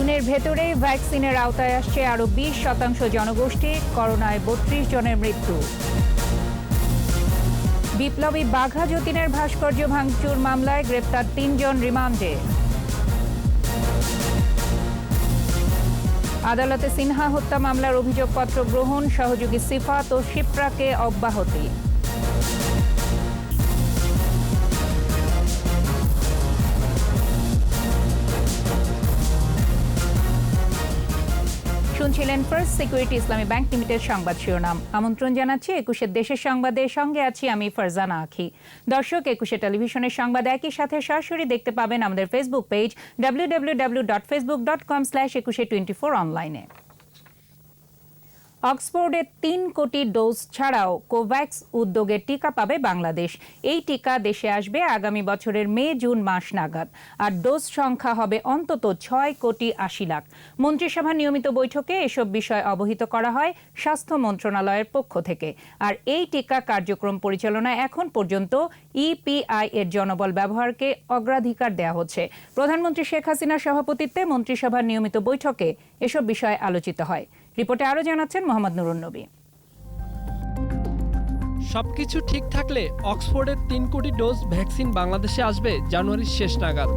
জুনের ভেতরেই ভ্যাকসিনের আওতায় আসছে আরও 20% জনগোষ্ঠী, করোনায় 32 জনের মৃত্যু। বিপ্লবী বাঘা যতীনের ভাস্কর্য ভাঙচুর মামলায় গ্রেপ্তার 3 জন রিমান্ডে। আদালতে সিনহা হত্যা মামলার অভিযোগপত্র গ্রহণ, সহযোগী সিফাত ও শিপ্রাকে অব্যাহতি। শুনছিলেন ফার্স্ট সিকিউরিটি ইসলামী ব্যাংক লিমিটেড সংবাদ শিরোনাম। আমন্ত্রণ জানাচ্ছি 21 দেশের সংবাদের সঙ্গে আছি আমি ফারজানা আখি। দর্শক, 21 টেলিভিশনের সংবাদ একই সাথে সরাসরি দেখতে পাবেন আমাদের ফেসবুক পেজ www.facebook.com/2124 অনলাইনে। অক্সফোর্ডে 3 কোটি ডোজ ছাড়াও কোভ্যাক্স উদ্যোগে টিকা পাবে বাংলাদেশ। এই টিকা দেশে আসবে আগামী বছরের মে-জুন মাস নাগাদ। আর ডোজ সংখ্যা হবে অন্তত 6,80,00,000। মন্ত্রিসভার নিয়মিত বৈঠকে এসব বিষয় অবহিত করা হয় স্বাস্থ্য মন্ত্রণালয়ের পক্ষ থেকে। আর এই টিকা কার্যক্রম পরিচালনায় এখন পর্যন্ত ইপিআই এর জনবল ব্যবহারকে অগ্রাধিকার দেওয়া হচ্ছে। প্রধানমন্ত্রী শেখ হাসিনার সভাপতিত্বে মন্ত্রিসভার নিয়মিত বৈঠকে এসব বিষয় আলোচিত হয়। রিপোর্টে আরো জানাচ্ছেন মোহাম্মদ নুরুন নবী। সবকিছু ঠিক থাকলে অক্সফোর্ডের 3 কোটি ডোজ ভ্যাকসিন বাংলাদেশে আসবে জানুয়ারির শেষ নাগাদ।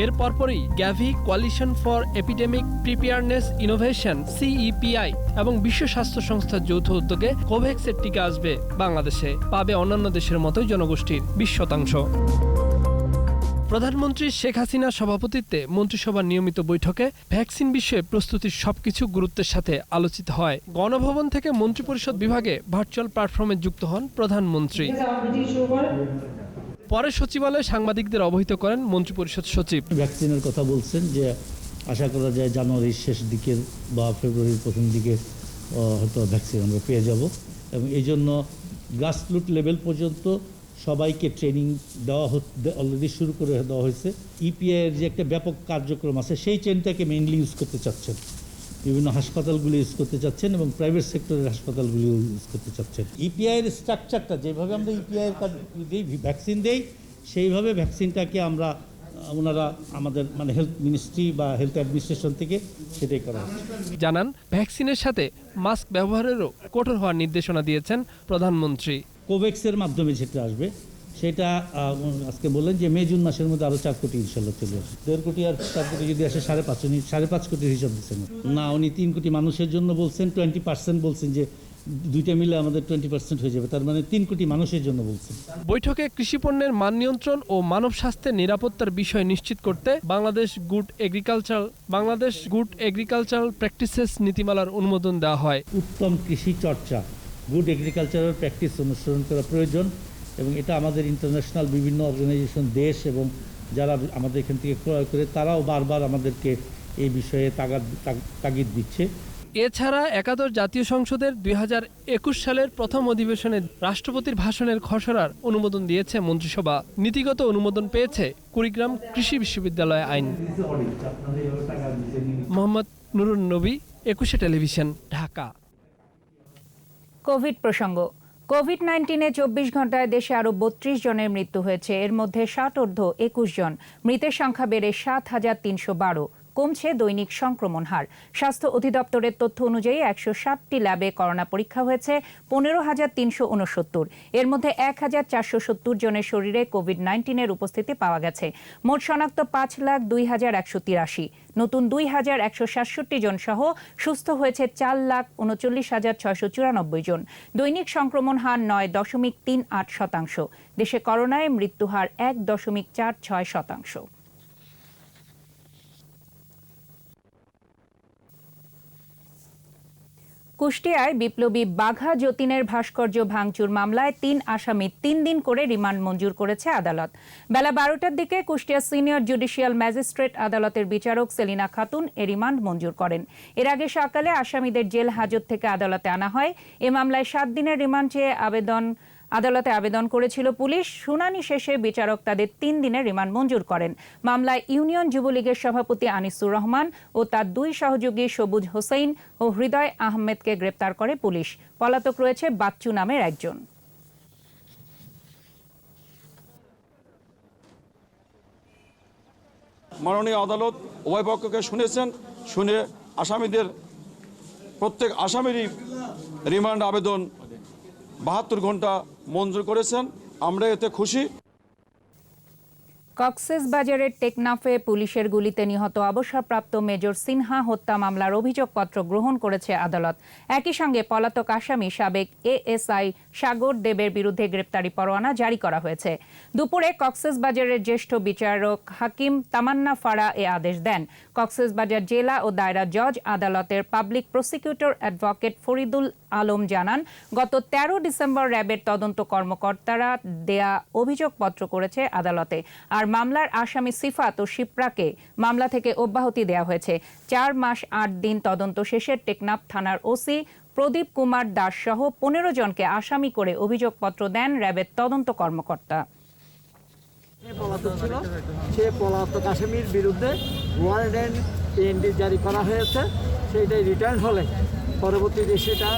এর পরপরই Gavi coalition for epidemic preparedness innovation CEPI এবং বিশ্ব স্বাস্থ্য সংস্থার যৌথ উদ্যোগে কোভ্যাক্সের টিকা আসবে বাংলাদেশে। পাবে অন্যান্য দেশের মতোই জনগোষ্ঠীর 20%। প্রধানমন্ত্রী শেখ হাসিনার সভাপতিত্বে মন্ত্রিসভার নিয়মিত বৈঠকে ভ্যাকসিন বিষয়ে প্রস্তুতির সবকিছু গুরুত্বের সাথে আলোচিত হয়। গণভবন থেকে মন্ত্রিপরিষদ বিভাগে ভার্চুয়াল প্ল্যাটফর্মে যুক্ত হন প্রধানমন্ত্রী। পরে সচিবালয়ে সাংবাদিকদের অবহিত করেন মন্ত্রিপরিষদ সচিব। ভ্যাকসিনের কথা বলছেন যে আশা করা যায় জানুয়ারির শেষ দিকের বা ফেব্রুয়ারির প্রথম দিকে হয়তো ভ্যাকসিন আমরা পেয়ে যাব, এবং এই জন্য গ্রাসরুট লেভেল পর্যন্ত সবাইকে ট্রেনিং দেওয়া অলরেডি শুরু করে দেওয়া হয়েছে। ইপিআইয়ের যে একটা ব্যাপক কার্যক্রম আছে সেই চেনটাকে মেইনলি ইউজ করতে চাচ্ছেন, বিভিন্ন হাসপাতালগুলি ইউজ করতে চাচ্ছেন এবং প্রাইভেট সেক্টরের হাসপাতালগুলি ইউজ করতে চাচ্ছেন। ইপিআইয়ের স্ট্রাকচারটা যেভাবে আমরা ইপিআইয়ের ভ্যাকসিন দেই সেইভাবে ভ্যাকসিনটাকে আমরা ওনারা আমাদের হেলথ মিনিস্ট্রি বা হেলথ অ্যাডমিনিস্ট্রেশন থেকে সেটাই করা হচ্ছে। জানান ভ্যাকসিনের সাথে মাস্ক ব্যবহারেরও কঠোর হওয়ার নির্দেশনা দিয়েছেন প্রধানমন্ত্রী। কোভ্যাক্সের মাধ্যমে যেটা আসবে সেটা আজকে বললেন যে মে-জুন মাসের মধ্যে আরও 4 কোটি ইনশাল্লাহ চলে আসে। 1.5 কোটি আর 4 কোটি যদি আসে 5.5 কোটির হিসাব দিচ্ছেন না, উনি 3 কোটি মানুষের জন্য বলছেন, 20% বলছেন যে দুইটা মিলে আমাদের 20% হয়ে যাবে, তার মানে 3 কোটি মানুষের জন্য বলছেন। বৈঠকে কৃষিপণ্যের মান নিয়ন্ত্রণ ও মানব স্বাস্থ্যের নিরাপত্তার বিষয় নিশ্চিত করতে বাংলাদেশ গুড এগ্রিকালচারাল প্র্যাকটিসেস নীতিমালার অনুমোদন দেওয়া হয়। উত্তম কৃষি চর্চা, গুড এগ্রিকালচারাল প্র্যাকটিস অনুসরণ করা প্রয়োজন, এবং এটা আমাদের ইন্টারন্যাশনাল বিভিন্ন অর্গানাইজেশন দেশ এবং যারা আমাদের এখান থেকে ক্রয় করে তারাও বারবার আমাদেরকে এই বিষয়ে তাগিদ দিচ্ছে। এছাড়া একাদশ জাতীয় সংসদের 2021 সালের প্রথম অধিবেশনে রাষ্ট্রপতির ভাষণের খসড়ার অনুমোদন দিয়েছে মন্ত্রিসভা। নীতিগত অনুমোদন পেয়েছে কুড়িগ্রাম কৃষি বিশ্ববিদ্যালয় আইন। মোহাম্মদ নুরুন নবী, 21 টেলিভিশন, ঢাকা। কোভিড প্রসঙ্গ। কোভিড-19-এ 24 ঘন্টায় দেশে আরও 32 জনের মৃত্যু হয়েছে। এর মধ্যে 60 21 জন। মৃতের সংখ্যা বেড়ে 7,312। কমছে দৈনিক সংক্রমণ হার। স্বাস্থ্য অধিদপ্তরের তথ্য অনুযায়ী 160টি ল্যাবে করোনা পরীক্ষা হয়েছে 15,369। এর মধ্যে 1,470 জনের শরীরে কোভিড-19-এর উপস্থিতি পাওয়া গেছে। মোট শনাক্ত 5,02,183। নতুন 2,167 জন সহ সুস্থ হয়েছে 4,39,694 জন। দৈনিক সংক্রমণ হার 9.38%। দেশে করোনায় মৃত্যুহার 1.46%। কুষ্টিয়ায় বিপ্লবী বাঘা যতীনের ভাস্কর্য ভাঙচুর মামলায় 3 আসামি 3 দিন করে রিমান্ড মঞ্জুর করেছে আদালত। বেলা 12টার দিকে কুষ্টিয়া সিনিয়র জুডিশিয়াল ম্যাজিস্ট্রেট আদালতের বিচারক সেলিনা খাতুন এ রিমান্ড মঞ্জুর করেন। এর আগে সকালে আসামিদের জেল হাজত থেকে আদালতে আনা হয়। এ মামলায় 7 দিনের রিমান্ড চেয়ে আদালতে আবেদন করেছিল পুলিশ। শুনানি শেষে বিচারক তাদের 3 দিনের রিমান্ড মঞ্জুর করেন। মামলায় ইউনিয়ন যুবলীগের সভাপতি আনিসুর রহমান ও তার 2 সহযোগী সবুজ হোসেন ও হৃদয় আহমেদকে গ্রেপ্তার করে পুলিশ। পলাতক রয়েছে বাচ্চু নামের একজন। মাননীয় আদালত উভয় পক্ষকে শুনেছেন, শুনে আসামিদের প্রত্যেক আসামিরই রিমান্ড আবেদন 72 ঘন্টা মঞ্জুর করেছেন। আমরা এতে খুশি। কক্সবাজারের টেকনাফে পুলিশের গুলিতে নিহত অবসরপ্রাপ্ত মেজর সিনহা হত্যা মামলার অভিযোগপত্র গ্রহণ করেছে আদালত। একই সঙ্গে পলাতক আসামি সাবেক এএসআই সাগর দেবের বিরুদ্ধে গ্রেপ্তারি পরোয়ানা জারি করা হয়েছে। দুপুরে কক্সবাজারের জ্যেষ্ঠ বিচারক হাকিম তামান্না ফারা এ আদেশ দেন। কক্সবাজার জেলা ও দায়রা জজ আদালতের public prosecutor advocate Faridul Alam জানান, গত 13 ডিসেম্বর র্যাবের তদন্ত কর্মকর্তারা দেয়া অভিযোগপত্র করেছে আদালতে। আর মামলার আসামি সিফাত ও শিপ্রাকে মামলা থেকে অব্যাহতি দেওয়া হয়েছে। 4 মাস 8 দিন তদন্ত শেষে টেকনাফ থানার ওসি প্রদীপ কুমার দাস সহ 15 জনকে আসামি করে অভিযোগপত্র দেন র্যাবের তদন্ত কর্মকর্তা। সে পলাতক আসামির বিরুদ্ধে ওয়ারেন্ট অ্যান্ড PND জারি করা হয়েছে। সেইটাই রিটার্ন হলে পরবর্তীতে সেটা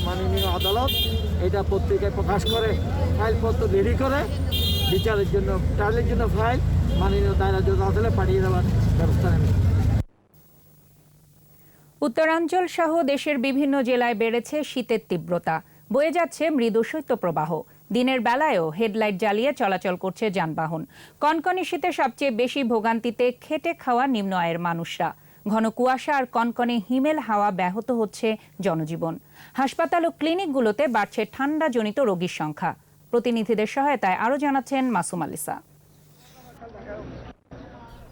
মাননীয় আদালত এটা পত্রিকায় প্রকাশ করে ফাইলপত্র রেডি করে বিচারের জন্য ট্রায়ালের জন্য ফাইল মাননীয় দায়রা জজ আদালতে পাঠিয়ে দেওয়ার ব্যবস্থা নেবে। উত্তরাঞ্চল সহ দেশের বিভিন্ন জেলায় বেড়েছে শীতের তীব্রতা। বয়ে যাচ্ছে মৃদু শৈত্যপ্রবাহ। দিনের বেলায়ও হেডলাইট জ্বালিয়ে চলাচল করছে যানবাহন। কনকনে শীতে সবচেয়ে বেশি ভোগান্তিতে খেটে খাওয়া নিম্ন আয়ের মানুষরা। ঘন কুয়াশা আর কনকনে হিমেল হাওয়া ব্যাহত হচ্ছে জনজীবন। হাসপাতাল ও ক্লিনিকগুলোতে বাড়ছে ঠান্ডাজনিত রোগীর সংখ্যা। প্রতিনিধিদের সহায়তায় আরও জানাচ্ছেন মাসুম আলিসা।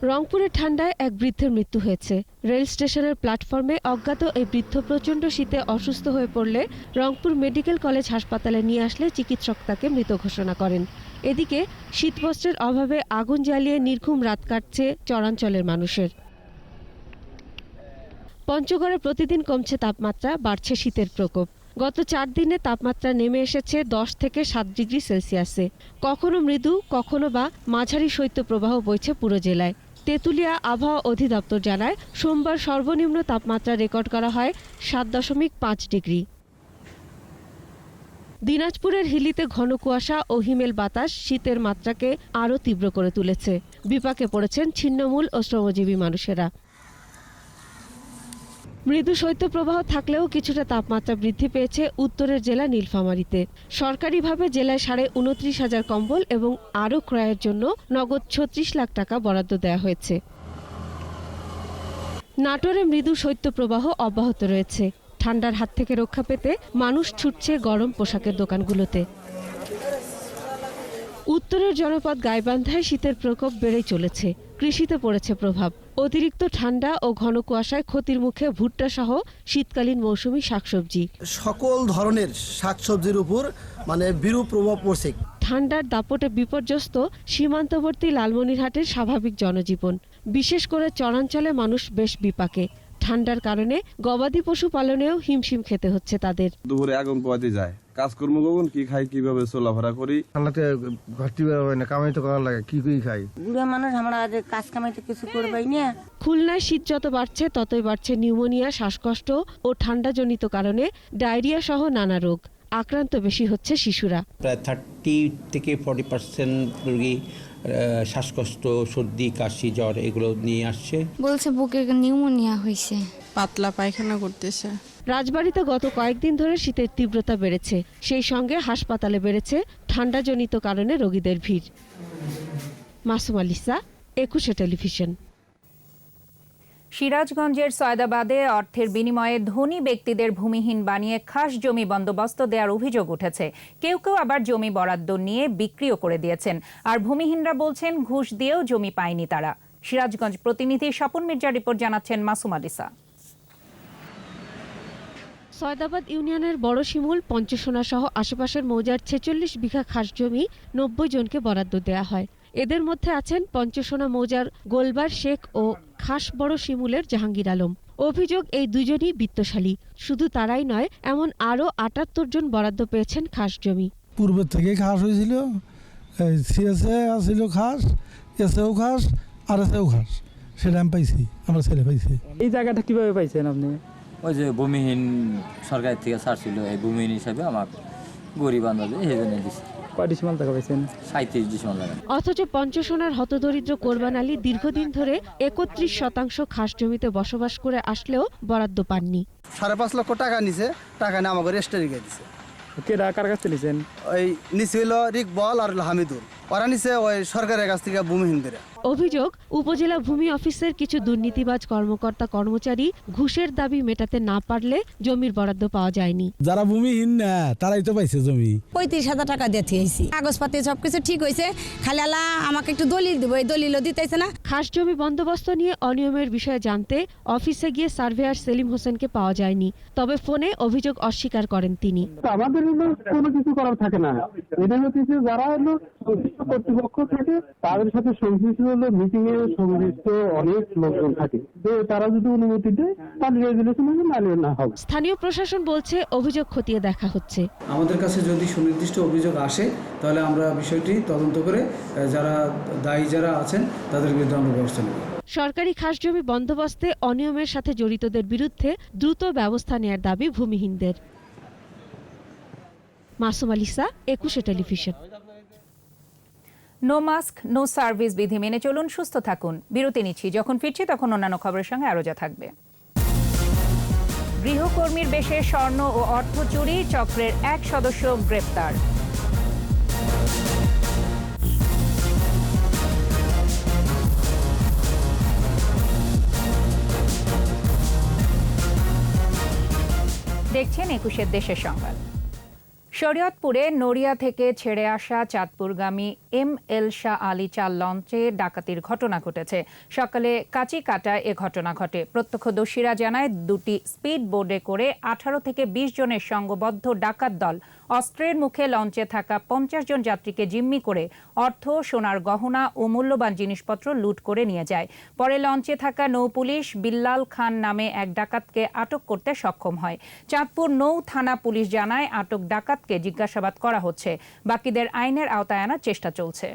রংপুরে ঠান্ডায় এক বৃদ্ধের মৃত্যু হয়েছে। রেল স্টেশনের প্ল্যাটফর্মে অজ্ঞাত এই বৃদ্ধ প্রচণ্ড শীতে অসুস্থ হয়ে পড়লে রংপুর মেডিকেল কলেজ হাসপাতালে নিয়ে আসলে চিকিৎসক তাকে মৃত ঘোষণা করেন। এদিকে শীতবস্ত্রের অভাবে আগুন জ্বালিয়ে নির্ঘুম রাত কাটছে চরাঞ্চলের মানুষের। পঞ্চগড়ে প্রতিদিন কমছে তাপমাত্রা, বাড়ছে শীতের প্রকোপ। গত 4 দিনে তাপমাত্রা নেমে এসেছে 10 থেকে 7 ডিগ্রি সেলসিয়াসে। কখনো মৃদু, কখনো বা মাঝারি শৈত্যপ্রবাহ বইছে পুরো জেলায়। তেঁতুলিয়া আবহাওয়া অধিদপ্তর জানায়, সোমবার সর্বনিম্ন তাপমাত্রা রেকর্ড করা হয় 7.5 ডিগ্রি। দিনাজপুরের হিলিতে ঘন কুয়াশা ও হিমেল বাতাস শীতের মাত্রাকে আরও তীব্র করে তুলেছে। বিপাকে পড়েছেন ছিন্নমূল ও শ্রমজীবী মানুষেরা। মৃদু শৈত্যপ্রবাহ থাকলেও কিছুটা তাপমাত্রা বৃদ্ধি পেয়েছে উত্তরের জেলা নীলফামারীতে। সরকারিভাবে জেলায় 29,500 কম্বল এবং আরও ক্রয়ের জন্য নগদ 36 লাখ টাকা বরাদ্দ দেওয়া হয়েছে। নাটোরে মৃদু শৈত্যপ্রবাহ অব্যাহত রয়েছে। ঠান্ডার হাত থেকে রক্ষা পেতে মানুষ ছুটছে গরম পোশাকের দোকানগুলোতে। উত্তরের জনপদ গাইবান্ধায় শীতের প্রকোপ বেড়েই চলেছে। কৃষিতে পড়েছে প্রভাব। অতিরিক্ত ঠান্ডা ও ঘন কুয়াশায় ক্ষতির মুখে ভুট্টা সহ শীতকালীন মৌসুমি শাকসবজি। সকল ধরনের শাকসবজির উপর বিরূপ প্রভাব পড়ছে। ঠান্ডার দাপটে বিপর্যস্ত সীমান্তবর্তী লালমনিরহাটের স্বাভাবিক জনজীবন। বিশেষ করে চরাঞ্চলে মানুষ বেশ বিপাকে। ঠান্ডার কারণে গবাদি পশু পালনেও হিমশিম খেতে হচ্ছে তাদের। দুপুরে আগুন পোয়াতে যায়, কাজকর্ম কখন কি খাই, কিভাবে চলাফেরা করি। ঠান্ডাতে ঘরটি বের হয় না, কামাই তো করার লাগে, কি খাই। বুড়া মানুষ আমরা কাজ কামাই তো কিছু করবাই না। খুলনায় শীত যত বাড়ছে ততই বাড়ছে নিউমোনিয়া, শ্বাসকষ্ট ও ঠান্ডাজনিত কারণে ডায়রিয়া সহ নানা রোগ। আক্রান্ত বেশি হচ্ছে শিশুরা। প্রায় 30 থেকে 40% রোগী শ্বাসকষ্ট, সর্দি, কাশি, জ্বর এগুলো নিয়ে আসছে। বলছে বুকে নিউমোনিয়া হয়েছে, পাতলা পায়খানা করতেছে। রাজবাড়ীতে গত কয়েকদিন ধরে শীতের তীব্রতা বেড়েছে। সেই সঙ্গে হাসপাতালে বেড়েছে ঠান্ডাজনিত কারণে রোগীদের ভিড়। মাসুম আলিসা, 21 টেলিভিশন। সিরাজগঞ্জের সয়দাবাদে অর্থের বিনিময়ে ধনী ব্যক্তিদের ভূমিহীন বানিয়ে খাস জমি বন্দোবস্ত দেওয়ার অভিযোগ উঠেছে। কেউ কেউ আবার জমি বরাদ্দ নিয়ে বিক্রিও করে দিয়েছেন। আর ভূমিহীনরা বলছেন ঘুষ দিয়েও জমি পায়নি তারা। সিরাজগঞ্জ প্রতিনিধি স্বপন মির্জার রিপোর্ট জানাচ্ছেন মাসুম আলিসা। সয়দাবাদ ইউনিয়নের বড় শিমুল, পঞ্চসোনা সহ আশেপাশের মৌজার 46 বিঘা খাস জমি 90 জনকে বরাদ্দ দেয়া হয়। এদের মধ্যে আছেন পঞ্চসোনা মৌজার গোলবার শেখ ও খাস বড় শিমুলের জাহাঙ্গীর আলম। অভিযোগ, এই দুজনই বিত্তশালী। শুধু তারাই নয়, এমন আরও 78 জন বরাদ্দ পেয়েছেন খাস জমি। পূর্বের থেকে খাস হয়েছিল, সিএসএ আসছিল খাস, এসেও খাস, আর এসেও খাস, সেটা আমি পাইছি, আমরা ছেলে পাইছি। এই জায়গাটা কিভাবে পাইছেন আপনি? ওই যে ভূমিহীন সরকার থেকে ছাড়ছিল, এই ভূমিহীন হিসাবে আমার গরিব আন্দাজে এই জন্য দিচ্ছে। কয় ডিসিমাল টাকা পাইছেন? 37 ডিসিমাল টাকা। অথচ পঞ্চসোনার হতদরিদ্র কোরবান আলী দীর্ঘদিন ধরে 31% খাস জমিতে বসবাস করে আসলেও বরাদ্দ পাননি। 5.5 লক্ষ টাকা নিছে, টাকা নিয়ে আমাকে রেজিস্ট্রি দিয়ে দিছে। কেডা কার কাছ থেকে নিছেন? ওই নিচে হলো রিকবল আর হামিদুল, ওরা নিচে ওই সরকারের কাছ থেকে ভূমিহীনদের। অভিযোগ, উপজেলা ভূমি অফিসের কিছু দুর্নীতিবাজ কর্মকর্তা কর্মচারী ঘুষের দাবি মেটাতে না পারলে জমির বরাদ্দ পাওয়া যায়নি। যারা ভূমিহীন না তারাই তো পাইছে জমি। 35,000 টাকা দিতে হয়েছি, কাগজপাতি সবকিছু ঠিক হয়েছে, খালি আল্লাহ আমাকে একটু দলিল দিব, এই দলিলও দিতেছে না। খাস জমি বন্দোবস্ত নিয়ে অনিয়মের বিষয়ে জানতে অফিসে গিয়ে সার্ভেয়ার সেলিম হোসেনকে পাওয়া যায়নি, তবে ফোনে অভিযোগ অস্বীকার করেন তিনি। আমাদের কোনো কিছু করার থাকে না, এটা হচ্ছে যারা হলো কর্তৃপক্ষ থাকে তাদের সাথে সংশ্লিষ্ট হলো মিটিং এ সংশ্লিষ্ট অনেক লোকজন থাকে, তারা যদি অনুমতি দেয় তাহলে রেজুলেশন হবে, নাহলে না হবে। স্থানীয় প্রশাসন বলছে অভিযোগ খতিয়ে দেখা হচ্ছে। আমাদের কাছে যদি সুনির্দিষ্ট অভিযোগ আসে তাহলে আমরা বিষয়টি তদন্ত করে যারা দায়ী যারা আছেন তাদের বিরুদ্ধে আমরা ব্যবস্থা নেব। সরকারি খাস জমি বন্দোবস্তে অনিয়মের সাথে জড়িতদের বিরুদ্ধে দ্রুত ব্যবস্থা নেয়ার দাবি ভূমিহীনদের। Masum Alisa, 21 television. No mask no service বিধি মেনে চলুন, সুস্থ থাকুন। বিরতি নিচ্ছি, যখন ফিরছি তখন অন্যান্য খবরের সঙ্গে আরও যা থাকবে। গৃহকর্মীর বেশে স্বর্ণ ও অর্থ চুরি, চক্রের এক সদস্য গ্রেপ্তার। দেখছেন 21 দেশের সংবাদ। শরীয়তপুরে নড়িয়া থেকে ছেড়ে আসা চাঁদপুরগামী এম.এল. শাহ আলী চাল লঞ্চে ডাকাতির ঘটনা ঘটেছে। সকালে কাঁচিকাটায় এ ঘটনা ঘটে। প্রত্যক্ষদর্শীরা জানায়, দুটি স্পিড বোর্ডে করে 18 থেকে 20 জনের সংঘবদ্ধ ডাকাত দল অস্ত্রের মুখে লঞ্চে থাকা 50 জন যাত্রীকে জিম্মি করে অর্থ, সোনার গহনা ও মূল্যবান জিনিসপত্র লুট করে নিয়ে যায়। পরে লঞ্চে থাকা নৌপুলিশ বিল্লাল খান নামে এক ডাকাতকে আটক করতে সক্ষম হয়। চাঁদপুর নৌ থানা পুলিশ জানায়, আটক ডাকাতকে জিজ্ঞাসাবাদ করা হচ্ছে। বাকিদের আইনের আওতায় আনার চেষ্টা চলছে।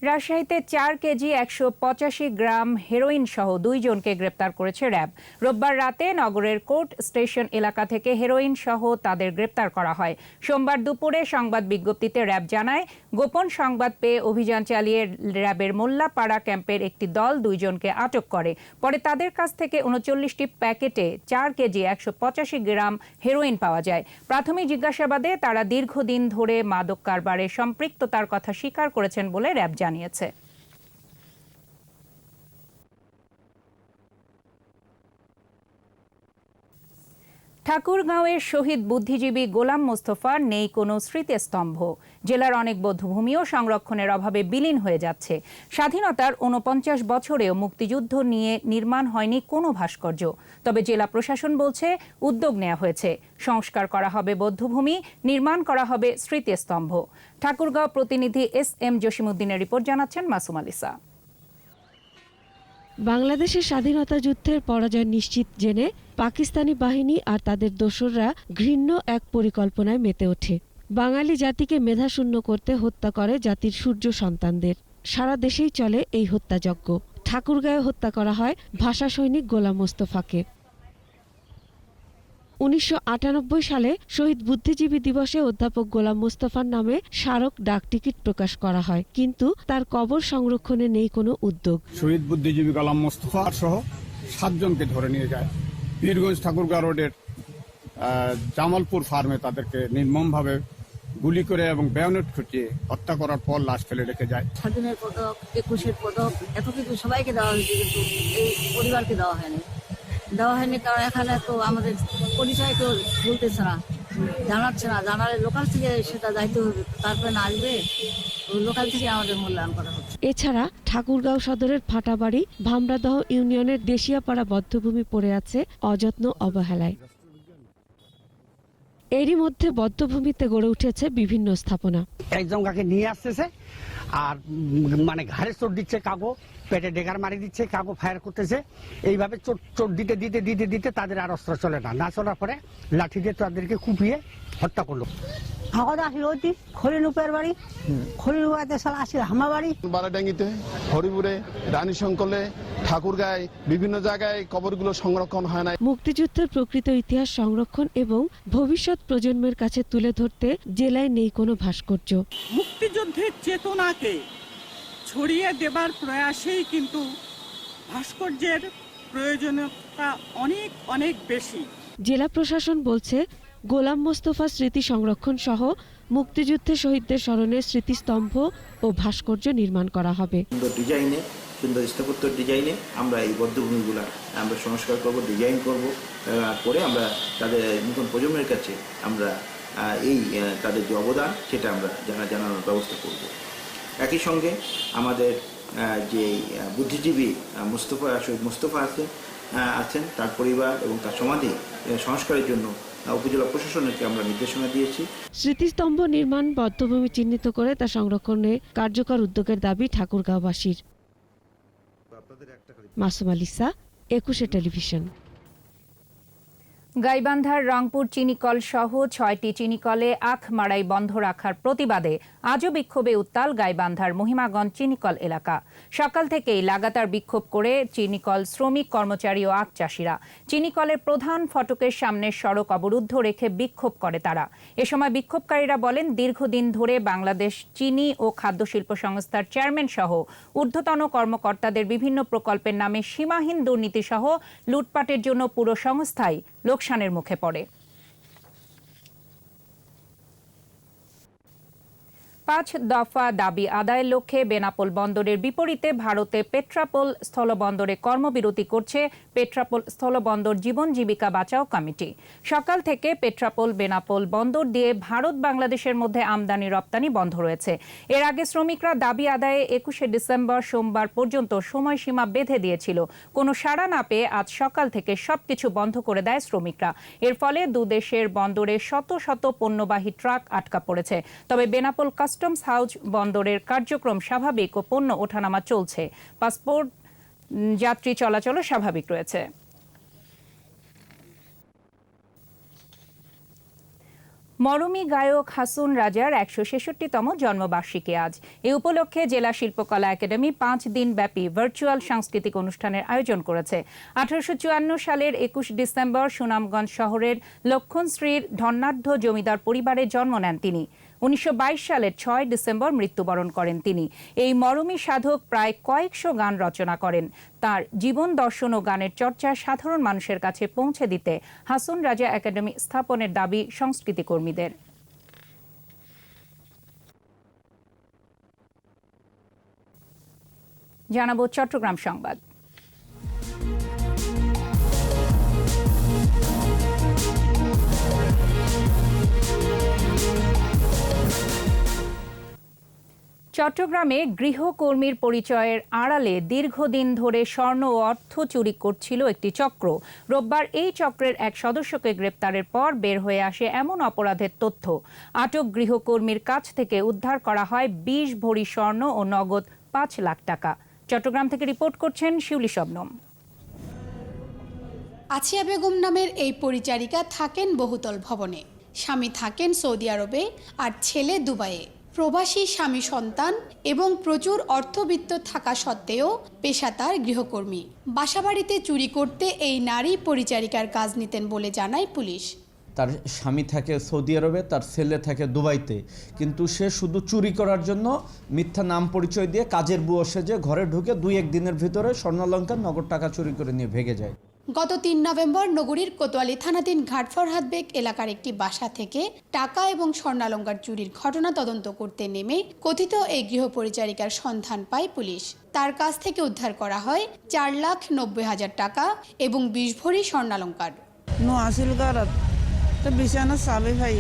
রাজশাহীতে 4 কেজি 185 গ্রাম হেরোইন সহ 2 জনকে গ্রেপ্তার করেছে র্যাব। রোববার রাতে নগরের কোর্ট স্টেশন এলাকা থেকে হেরোইন সহ তাদের গ্রেপ্তার করা হয়। সোমবার দুপুরে সংবাদ বিজ্ঞপ্তিতে র্যাব জানায়, গোপন সংবাদ পেয়ে অভিযান চালিয়ে র্যাবের মোল্লাপাড়া ক্যাম্পের একটি দল 2 জনকে আটক করে। পরে তাদের কাছ থেকে 39টি প্যাকেটে 4 কেজি 185 গ্রাম হেরোইন পাওয়া যায়। প্রাথমিক জিজ্ঞাসাবাদে তারা দীর্ঘদিন ধরে মাদক কারবারে সম্পৃক্ততার কথা স্বীকার করেছেন বলে র্যাব জানিয়েছে। ঠাকুরগাঁওয়ের শহীদ বুদ্ধিজীবী গোলাম মোস্তফার নেই কোনো স্মৃতিস্তম্ভ। জেলার অনেক বধ্যভূমিও সংরক্ষণের অভাবে বিলীন হয়ে যাচ্ছে। স্বাধীনতার 49 বছরেও মুক্তিযুদ্ধ নিয়ে নির্মাণ হয়নি কোনো ভাস্কর্য। তবে জেলা প্রশাসন বলছে, উদ্যোগ নেওয়া হয়েছে। সংস্কার করা হবে বধ্যভূমি, নির্মাণ করা হবে স্মৃতিস্তম্ভ। ঠাকুরগাঁও প্রতিনিধি এস.এম. জসিমউদ্দিনের রিপোর্ট, জানাচ্ছেন মাসুম আলিসা। বাংলাদেশের স্বাধীনতা যুদ্ধের পরাজয় নিশ্চিত জেনে পাকিস্তানি বাহিনী আর তাদের দোসররা ঘৃণ্য এক পরিকল্পনায় মেতে ওঠে। বাঙালি জাতিকে মেধাশূন্য করতে হত্যা করে জাতির সূর্য সন্তানদের। সারা দেশেই চলে এই হত্যাযজ্ঞ। ঠাকুরগাঁয়ে হত্যা করা হয় ভাষা সৈনিক গোলাম মোস্তফাকে। 1998 সালে শহীদ বুদ্ধিজীবী দিবসে অধ্যাপক গোলাম মোস্তফার নামে স্মারক ডাক টিকিট প্রকাশ করা হয়, কিন্তু তার কবর সংরক্ষণে নেই কোনো উদ্যোগ। শহীদ বুদ্ধিজীবী গোলাম মোস্তফা সহ 7 জনকে ধরে নিয়ে যায় পীরগঞ্জ ঠাকুরগাঁও রোডের জামালপুর ফার্মে। তাদেরকে নির্মমভাবে গুলি করে এবং বায়োনেট খুঁটিয়ে হত্যা করার পর লাশ ফেলে রেখে যায়। স্বাধীনের পদক, 21-এর পদক, এত কিছু সবাইকে দেওয়া হয়েছে, কিন্তু এই পরিবারকে দেওয়া হয়নি। কারণ এখানে তো আমাদের পরিচয় কেউ বলতেছে না, জানাচ্ছে না। জানালে লোকাল থেকে সেটা দায়িত্ব হবে, তারপরে না আসবে, লোকাল থেকে আমাদের মূল্যায়ন করা হচ্ছে। এছাড়া ঠাকুরগাঁও সদরের ফাটাবাড়ি, ভামরাদহ ইউনিয়নের দেশিয়াপাড়া বধ্যভূমি পড়ে আছে অযত্ন অবহেলায়। এরই মধ্যে বধ্যভূমিতে গড়ে উঠেছে বিভিন্ন স্থাপনা। একজন কাকে নিয়ে আসতেছে আর মানে ঘাড়ে চোট দিচ্ছে, কাগো পেটে ডেগার মারি দিচ্ছে, কাগো ফায়ার করতেছে। এইভাবে চোট দিতে দিতে দিতে দিতে তাদের আর অস্ত্র চলে না চলার পরে লাঠি দিয়ে তাদেরকে কুপিয়ে হত্যা করলো। হাওয়া আসি হইতি খলিল উপের বাড়ি খলিল উপাতে সালা আসি হামা বাড়ি বারাডাঙ্গিতে, হরিপুরে, রানী শঙ্কলে, ঠাকুরগাঁয় বিভিন্ন জায়গায় কবরগুলো সংরক্ষণ হয় না। মুক্তিযুদ্ধের প্রকৃত ইতিহাস সংরক্ষণ এবং ভবিষ্যৎ প্রজন্মের কাছে তুলে ধরতে জেলায় নেই কোনো ভাস্কর্য। মুক্তিযুদ্ধের চেতনাকে ছড়িয়ে দেবার প্রয়াসেই কিন্তু ভাস্কর্যের প্রয়োজনীয়তা অনেক অনেক বেশি। জেলা প্রশাসন বলছে গোলাম মোস্তফা স্মৃতি সংরক্ষণ সহ মুক্তিযুদ্ধে শহীদদের স্মরণে স্মৃতিস্তম্ভ ও ভাস্কর্য নির্মাণ করা হবে। সুন্দর ডিজাইনে, সুন্দর স্থাপত্য ডিজাইনে আমরা এই বদ্ধভূমিগুলো আমরা সংস্কার করব, ডিজাইন করব, করে আমরা তাদের নতুন প্রজন্মের কাছে আমরা এই তাদের যে অবদান সেটা আমরা জানানোর ব্যবস্থা করব। একই সঙ্গে আমাদের যে বুদ্ধিজীবী শহীদ মোস্তফা আছেন তার পরিবার এবং তার সমাধি সংস্কারের জন্য উপজেলা প্রশাসনকে আমরা নির্দেশনা দিয়েছি। স্মৃতিস্তম্ভ নির্মাণ বদ্ধভূমি চিহ্নিত করে তা সংরক্ষণে কার্যকর উদ্যোগের দাবি ঠাকুরগাঁওবাসীর। মাসুম আলিসা, 21 টেলিভিশন। গাইবান্ধার রংপুর চিনিকল সহ 6টি চিনিকলে আখ মাড়াই বন্ধ রাখার প্রতিবাদে আজও বিক্ষোভে উত্তাল গাইবান্ধার মহিমাগঞ্জ চিনিকল এলাকা। সকাল থেকেই লাগাতার বিক্ষোভ করে চিনিকল শ্রমিক, কর্মচারী ও আখ চাষিরা। চিনিকলের প্রধান ফটকের সামনের সড়ক অবরুদ্ধ রেখে বিক্ষোভ করে তারা। এ সময় বিক্ষোভকারীরা বলেন, দীর্ঘদিন ধরে বাংলাদেশ চিনি ও খাদ্য শিল্প সংস্থার চেয়ারম্যান সহ ঊর্ধ্বতন কর্মকর্তাদের বিভিন্ন প্রকল্পের নামে সীমাহীন দুর্নীতি সহ লুটপাটের জন্য পুরো সংস্থাই লোকসানের মুখে পড়ে। 5 দফা দাবি আদায়ের লক্ষ্যে বেনাপোল বন্দরের বিপরীতে ভারতে পেট্রাপোল স্থলবন্দরে কর্মবিরতি করছে পেট্রাপোল স্থলবন্দর জীবন জীবিকা বাঁচাও কমিটি। সকাল থেকে পেট্রাপোল বেনাপোল বন্দর দিয়ে ভারত বাংলাদেশের মধ্যে আমদানি রপ্তানি বন্ধ রয়েছে। এর আগে শ্রমিকরা দাবি আদায়ে 21 ডিসেম্বর সোমবার পর্যন্ত সময়সীমা বেঁধে দিয়েছিল। কোনো সাড়া না পেয়ে আজ সকাল থেকে সবকিছু বন্ধ করে দেয় শ্রমিকরা। এর ফলে দুদেশের বন্দরে শত শত পণ্যবাহী ট্রাক আটকা পড়েছে। তবে বেনাপোল কাস্টমস হাউস বন্দরের কার্যক্রম স্বাভাবিক ও পণ্য ওঠানামা চলছে। পাসপোর্ট যাত্রী চলাচলও স্বাভাবিক রয়েছে। মরমী গায়ক হাসুন রাজার 166তম জন্মবার্ষিকী আজ। এ উপলক্ষে জেলা শিল্পকলা একাডেমি 5 দিন ব্যাপী ভার্চুয়াল সাংস্কৃতিক অনুষ্ঠানের আয়োজন করেছে। 1854 সালের 21 ডিসেম্বর সুনামগঞ্জ শহরের লক্ষণশ্রীর ধনাঢ্য জমিদার পরিবারে জন্ম নেন তিনি। 1922 সালের 6 ডিসেম্বর মৃত্যুবরণ করেন তিনি। এই মরমী সাধক প্রায় কয়েকশো গান রচনা করেন। তার জীবন দর্শন ও গানের চর্চা সাধারণ মানুষের কাছে পৌঁছে দিতে হাসুন রাজা একাডেমি স্থাপনের দাবি সংস্কৃতি কর্মীদের। জানাবো চট্টগ্রাম সংবাদ। চট্টগ্রামে গৃহকর্মীর পরিচয়ের আড়ালে দীর্ঘদিন ধরে স্বর্ণ ও অর্থ চুরি করছিল একটি চক্র। রোববার এই চক্রের এক সদস্যকে গ্রেপ্তারের পর বের হয়ে আসে এমন অপরাধের তথ্য। আটক গৃহকর্মীর কাছ থেকে উদ্ধার করা হয় 20 ভরি স্বর্ণ ও নগদ 5 লাখ টাকা। চট্টগ্রাম থেকে রিপোর্ট করছেন শিউলি শবনম। আছিয়া বেগম নামের এই পরিচারিকা থাকেন বহুতল ভবনে। স্বামী থাকেন সৌদি আরবে আর ছেলে দুবাইয়ে। প্রবাসী স্বামী, সন্তান এবং প্রচুর অর্থবিত্ত থাকা সত্ত্বেও পেশাদার গৃহকর্মী। বাসাবাড়িতে চুরি করতে এই নারী পরিচারিকার কাজ নিতেন বলে জানায় পুলিশ। তার স্বামী থাকে সৌদি আরবে, তার ছেলে থাকে দুবাইতে, কিন্তু সে শুধু চুরি করার জন্য মিথ্যা নাম পরিচয় দিয়ে কাজের বুয়ো সেজে ঘরে ঢুকে 2-1 দিনের ভিতরে স্বর্ণালংকার নগদ টাকা চুরি করে নিয়ে ভেগে যায়। গত 3 নভেম্বর নগরীর কোতোয়ালি থানাধীন ঘাটফরহাদ বেগ এলাকার একটি বাসা থেকে টাকা এবং স্বর্ণালংকার চুরির ঘটনা তদন্ত করতে নেমে কথিত এই গৃহপরিচারিকার সন্ধান পায় পুলিশ। তার কাছ থেকে উদ্ধার করা হয় 4,90,000 টাকা এবং 20 ভরি স্বর্ণালংকার। বিছানা চাবি ভাই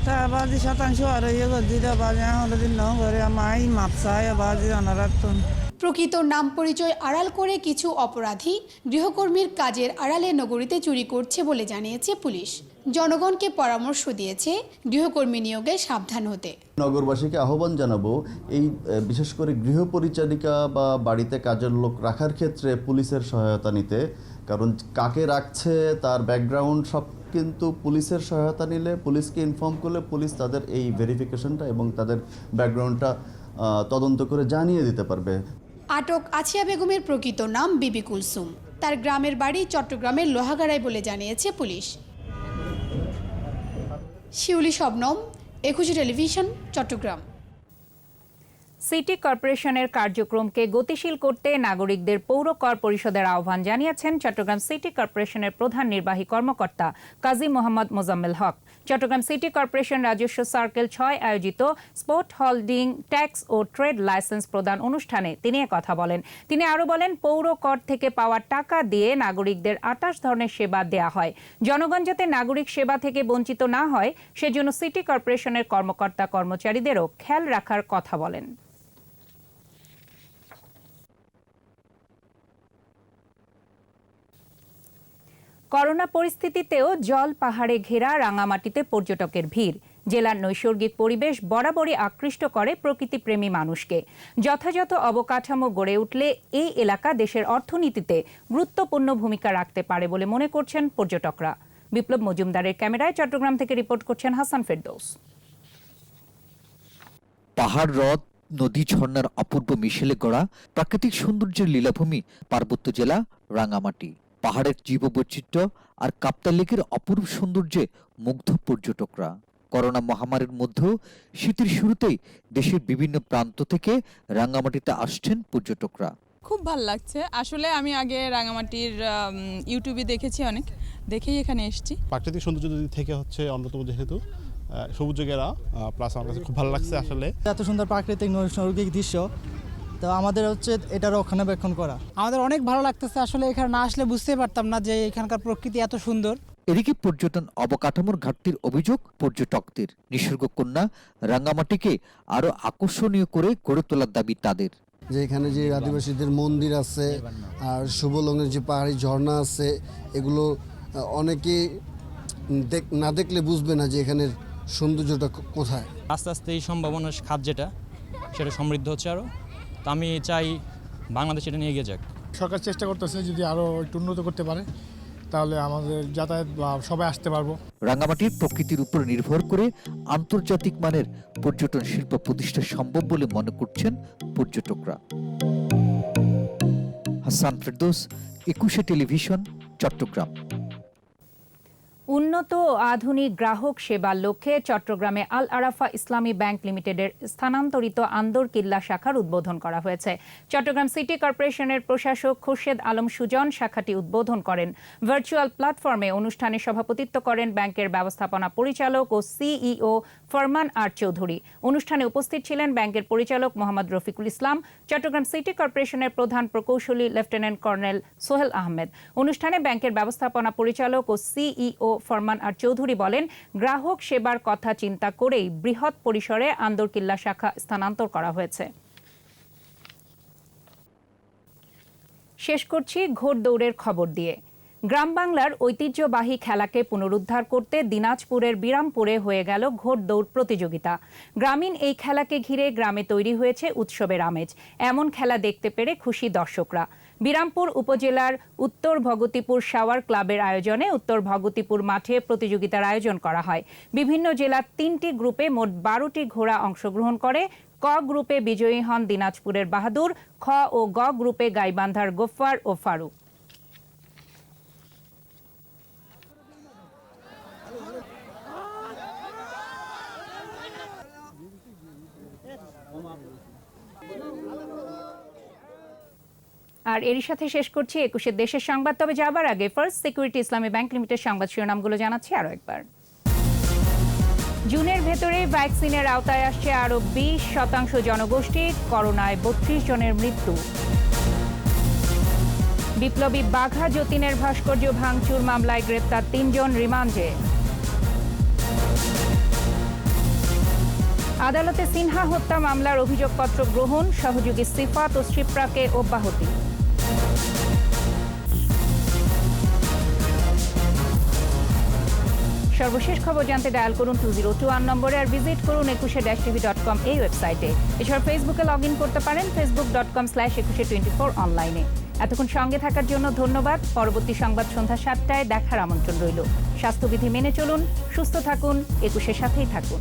তা বাজি শতাংশ আর দিদা বাজা হলে দিন ঘরে আমায় মাপসায় বাজি অনারাতন। প্রকৃত নাম পরিচয় আড়াল করে কিছু অপরাধী গৃহকর্মীর কাজের আড়ালে নগরীতে চুরি করছে বলে জানিয়েছে পুলিশ। জনগণকে পরামর্শ দিয়েছে গৃহকর্মী নিয়োগে সাবধান হতে। নগরবাসীকে আহ্বান জানাবো, এই বিশেষ করে গৃহপরিচারিকা বা বাড়িতে কাজের লোক রাখার ক্ষেত্রে পুলিশের সহায়তা নিতে। কারণ কাকে রাখছে, তার ব্যাকগ্রাউন্ড সব কিন্তু পুলিশের সহায়তা নিলে, পুলিশকে ইনফর্ম করলে পুলিশ তাদের এই ভেরিফিকেশনটা এবং তাদের ব্যাকগ্রাউন্ডটা তদন্ত করে জানিয়ে দিতে পারবে। আটক আছিয়া বেগমের প্রকৃত নাম বিবি কুলসুম। তার গ্রামের বাড়ি চট্টগ্রামের লোহাগাড়ায় বলে জানিয়েছে পুলিশ। শিউলি শবনম, একুশে টেলিভিশন, চট্টগ্রাম। সিটি কর্পোরেশনের কার্যক্রমকে গতিশীল করতে নাগরিকদের পৌর কর পরিষদের আহ্বান জানিয়েছেন চট্টগ্রাম সিটি কর্পোরেশনের প্রধান নির্বাহী কর্মকর্তা কাজী মোহাম্মদ মোজাম্মেল হক। চট্টগ্রাম সিটি কর্পোরেশন রাজস্ব সার্কেল 6 আয়োজিত স্পোর্ট হোল্ডিং ট্যাক্স ও ট্রেড লাইসেন্স প্রদান অনুষ্ঠানে তিনি কথা বলেন। তিনি আরও বলেন, পৌর কর থেকে পাওয়া টাকা দিয়ে নাগরিকদের 28 ধরনের সেবা দেয়া হয়। জনগণ যাতে নাগরিক সেবা থেকে বঞ্চিত না হয় সেজন্য সিটি কর্পোরেশনের কর্মকর্তা কর্মচারীদেরও খেয়াল রাখার কথা বলেন। করোনা পরিস্থিতিতেও জল পাহাড়ে ঘেরা রাঙামাটিতে পর্যটকের ভিড়। জেলার নৈসর্গিক পরিবেশ বরাবরই আকৃষ্ট করে প্রকৃতিপ্রেমী মানুষকে। যথাযথ অবকাঠামো গড়ে উঠলে এই এলাকা দেশের অর্থনীতিতে গুরুত্বপূর্ণ ভূমিকা রাখতে পারে বলে মনে করছেন পর্যটকরা। বিপ্লব মজুমদারের ক্যামেরায় চট্টগ্রাম থেকে রিপোর্ট করছেন হাসান ফেরদৌস। পাহাড়, হ্রদ, নদী, ঝর্ণার অপূর্ব মিশেলে গড়া প্রাকৃতিক সৌন্দর্যের লীলাভূমি পার্বত্য জেলা রাঙামাটি। পাহাড়ের জীববৈচিত্র্য আর কাপ্তাই লেকের অপূর্ব সৌন্দর্যে মুগ্ধ পর্যটকরা। করোনা মহামারীর মধ্যেও শীতের শুরুতেই দেশের বিভিন্ন প্রান্ত থেকে রাঙামাটিতে আসছেন পর্যটকরা। খুব ভালো লাগছে। আসলে আমি আগে রাঙামাটির ইউটিউবে দেখেছি, অনেক দেখেই এখানে এসেছি। প্রাকৃতিক সৌন্দর্য থেকে হচ্ছে অন্যতম, যেহেতু সবুজ ঘেরা, প্লাস আমার কাছে খুব ভালো লাগছে। আসলে এত সুন্দর প্রাকৃতিক নৈসর্গিক দৃশ্য, তো আমাদের হচ্ছে এটা রক্ষণাবেক্ষণ করা। আমাদের অনেক ভালো লাগতেছে। আসলে এখানে না আসলে বুঝতেই পারতাম না যে এখানকার প্রকৃতি এত সুন্দর। এদিকে পর্যটন অবকাঠামোর ঘাটতির অভিযোগ পর্যটকদের। নিসর্গ কন্যা রাঙামাটিকে আরো আকর্ষণীয় করে গড়ে তোলার দাবি তাদের। যে এখানে যে আদিবাসীদের মন্দির আছে আর শুভলংয়ের যে পাহাড়ি ঝর্ণা আছে, এগুলো অনেকে না দেখলে বুঝবে না যে এখানের সৌন্দর্যটা কোথায়। আস্তে আস্তে এই সম্ভাবনার খাত যেটা সেটা সমৃদ্ধ হচ্ছে আরও। তো আমি চাই বাংলাদেশ এটা নিয়ে এগিয়ে যাক। সরকার চেষ্টা করতেছে যদি আরও একটু উন্নত করতে পারে তাহলে আমাদের যাতায়াত বা সবাই আসতে পারবো। রাঙামাটির প্রকৃতির উপর নির্ভর করে আন্তর্জাতিক মানের পর্যটন শিল্প প্রতিষ্ঠা সম্ভব বলে মনে করছেন পর্যটকরা। হাসান ফেরদৌস, একুশে টেলিভিশন, চট্টগ্রাম। উন্নত ও আধুনিক গ্রাহক সেবার লক্ষ্যে চট্টগ্রামে আল আরাফা ইসলামী ব্যাংক লিমিটেডের স্থানান্তরিত আন্দরকিল্লা শাখার উদ্বোধন করা হয়েছে। চট্টগ্রাম সিটি কর্পোরেশনের প্রশাসক খুরশেদ আলম সুজন শাখাটি উদ্বোধন করেন। ভার্চুয়াল প্ল্যাটফর্মে অনুষ্ঠানে সভাপতিত্ব করেন ব্যাংকের ব্যবস্থাপনা পরিচালক ও সিইও ফরমান আর চৌধুরী। অনুষ্ঠানে উপস্থিত ছিলেন ব্যাংকের পরিচালক মোহাম্মদ রফিকুল ইসলাম, চট্টগ্রাম সিটি কর্পোরেশনের প্রধান প্রকৌশলী লেফটেন্যান্ট কর্নেল সোহেল আহমেদ। অনুষ্ঠানে ব্যাংকের ব্যবস্থাপনা পরিচালক ও সিইও ফরমান আর চৌধুরী বলেন, গ্রাহক সেবার কথা চিন্তা করেই বৃহৎ পরিসরে আন্দরকিল্লা শাখা স্থানান্তর করা হয়েছে। শেষ করছি ঘোড়দৌড়ের খবর দিয়ে। গ্রাম বাংলার ঐতিহ্যবাহী খেলাকে পুনরুদ্ধার করতে দিনাজপুরের বিরামপুরে হয়ে গেল ঘোড়দৌড় প্রতিযোগিতা। গ্রামীণ এই খেলাকে ঘিরে গ্রামে তৈরি হয়েছে উৎসবের আমেজ। এমন খেলা দেখতে পেরে খুশি দর্শকরা। বিরামপুর উপজেলার উত্তর ভগতিপুর শাওয়ার ক্লাবের আয়োজনে উত্তর ভগতিপুর মাঠে প্রতিযোগিতার আয়োজন করা হয়। বিভিন্ন জেলার 3টি গ্রুপে মোট 12টি ঘোড়া অংশগ্রহণ করে। ক গ্রুপে বিজয়ী হন দিনাজপুরের বাহাদুর, খ ও গ গ্রুপে গাইবান্ধার গোফার ও ফারুক। আর এরই সাথে শেষ করছি 21 দেশের সংবাদ। তবে যাবার আগে ফার্স্ট সিকিউরিটি ইসলামী ব্যাংক লিমিটেড সংবাদ শিরোনামগুলো জানাচ্ছি আরও একবার। জুনের ভেতরে ভ্যাকসিনের আওতায় আসছে আরও 20% জনগোষ্ঠী। করোনায় 32 জনের মৃত্যু। বিপ্লবী বাঘা যতীনের ভাস্কর্য ভাঙচুর মামলায় গ্রেপ্তার 3 জন, রিমান্ডে। আদালতে সিনহা হত্যা মামলার অভিযোগপত্র গ্রহণ, সহযোগী সিফাত ও শিপ্রাকে অব্যাহতি। সর্বশেষ খবর জানতে ডায়াল করুন 2021 নম্বরে আর ভিজিট করুন 21-tv.com এই ওয়েবসাইটে। এছাড়া ফেসবুকে লগ ইন করতে পারেন facebook.com/2124 অনলাইনে। এতক্ষণ সঙ্গে থাকার জন্য ধন্যবাদ। পরবর্তী সংবাদ সন্ধ্যা 7টায় দেখার আমন্ত্রণ রইল। স্বাস্থ্যবিধি মেনে চলুন, সুস্থ থাকুন, 21-এর সাথেই থাকুন।